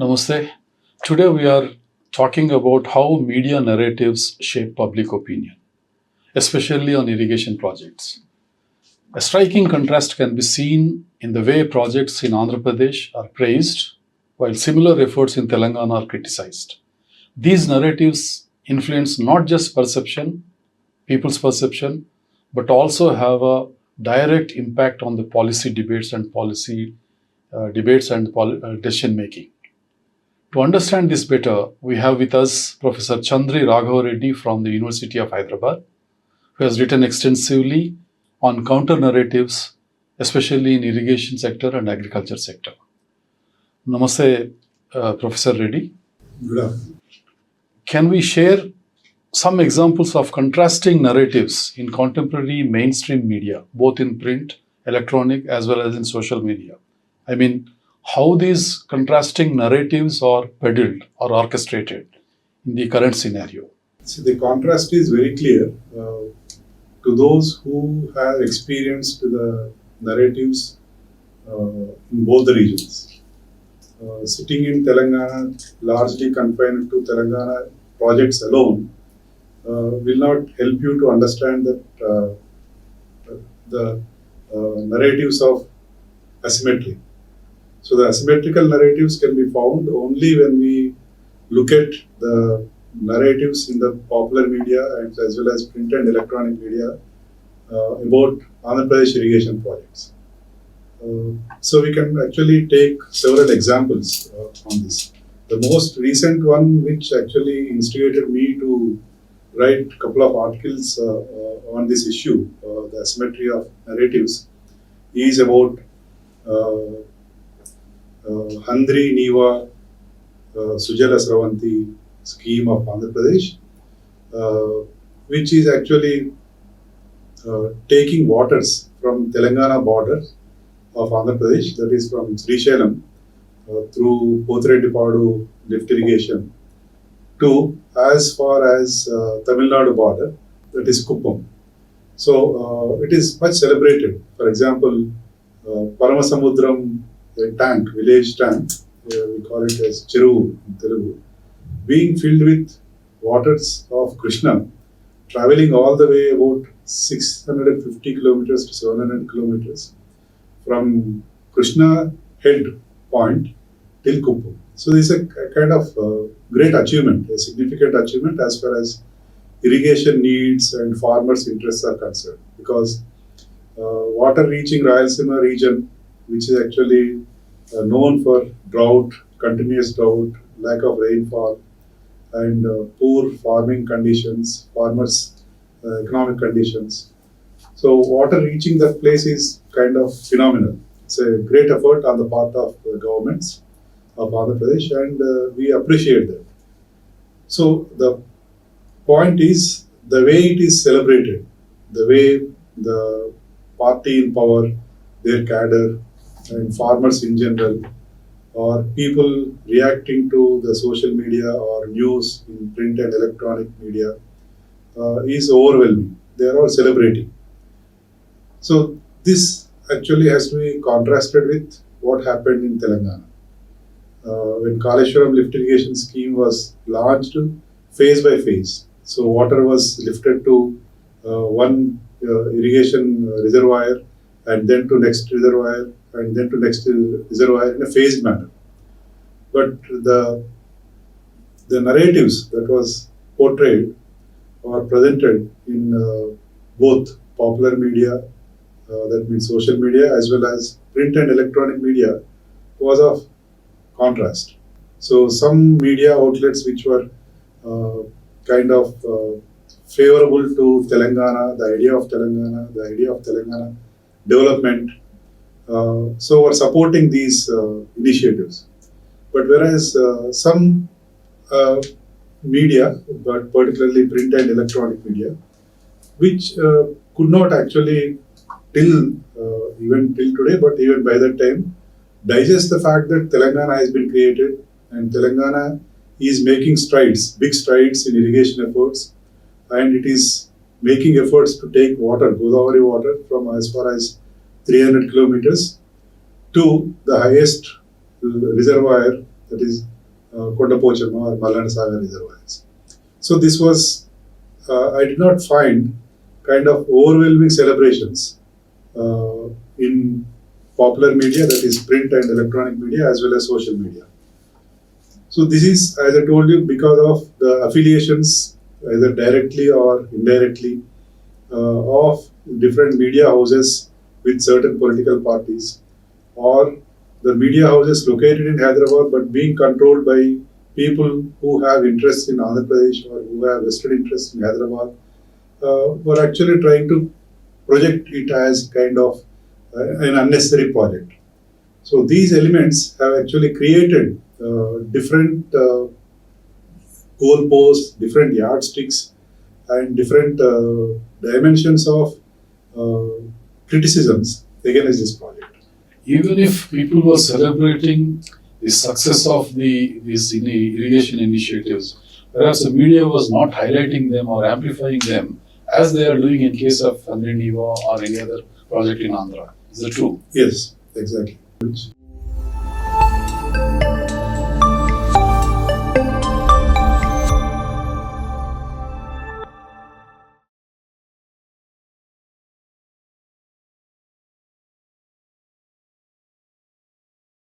Namaste. Today we are talking about how media narratives shape public opinion, especially on irrigation projects. A striking contrast can be seen in the way projects in Andhra Pradesh are praised, while similar efforts in Telangana are criticized. These narratives influence not just perception, people's perception, but also have a direct impact on the policy debates and decision making. To understand this better, we have with us Professor Chandri Raghav Reddy from the University of Hyderabad, who has written extensively on counter narratives, especially in irrigation sector and agriculture sector. Namaste, Professor Reddy. Good afternoon. Can we share some examples of contrasting narratives in contemporary mainstream media, both in print, electronic, as well as in social media? I mean, how these contrasting narratives are peddled or orchestrated in the current scenario. See, the contrast is very clear to those who have experienced the narratives in both the regions. Sitting in Telangana, largely confined to Telangana projects alone, will not help you to understand that the narratives of asymmetry. So the asymmetrical narratives can be found only when we look at the narratives in the popular media and as well as print and electronic media about Andhra Pradesh irrigation projects. So we can actually take several examples on this. The most recent one, which actually instigated me to write a couple of articles on this issue, the asymmetry of narratives, is about Handri Niva Sujala Sravanti scheme of Andhra Pradesh, which is actually taking waters from Telangana border of Andhra Pradesh, that is from Srisailam through Pothreddipadu lift irrigation to as far as Tamil Nadu border, that is Kuppam. So it is much celebrated. For example, Paramasamudram tank, village tank, we call it as Cheru in Telugu, being filled with waters of Krishna, traveling all the way about 650 kilometers to 700 kilometers from Krishna head point till Kuppam. So this is a kind of great achievement, a significant achievement as far as irrigation needs and farmers' interests are concerned, because water reaching Rayalaseema region, which is actually known for drought, continuous drought, lack of rainfall, and poor farming conditions, farmers' economic conditions. So water reaching that place is kind of phenomenal. It's a great effort on the part of governments of Andhra Pradesh, and we appreciate that. So the point is the way it is celebrated, the way the party in power, their cadre, and farmers in general, or people reacting to the social media or news in print and electronic media is overwhelming. They are all celebrating. So this actually has to be contrasted with what happened in Telangana. When Kaleshwaram lift irrigation scheme was launched phase by phase. So water was lifted to one irrigation reservoir, and then to next reservoir, and then to next reservoir in a phased manner. But the narratives that was portrayed or presented in both popular media, that means social media, as well as print and electronic media, was of contrast. So some media outlets which were kind of favorable to Telangana, the idea of Telangana development, so were supporting these initiatives. But whereas some media, but particularly print and electronic media, which could not actually even till today, but even by that time, digest the fact that Telangana has been created and Telangana is making strides, big strides in irrigation efforts, and it is making efforts to take water, Godavari water, from as far as 300 kilometers to the highest reservoir, that is Kondapochamma or Malana Sagar reservoirs. So this was, I did not find kind of overwhelming celebrations in popular media, that is print and electronic media, as well as social media. So this is, as I told you, because of the affiliations, either directly or indirectly, of different media houses with certain political parties, or the media houses located in Hyderabad but being controlled by people who have interest in Andhra Pradesh or who have vested interest in Hyderabad, were actually trying to project it as kind of an unnecessary project. So these elements have actually created different goalposts, different yardsticks, and different dimensions of criticisms against this project. Even if people were celebrating the success of these irrigation initiatives, perhaps the media was not highlighting them or amplifying them as they are doing in case of Andhra Niva or any other project in Andhra. Is that true? Yes, exactly.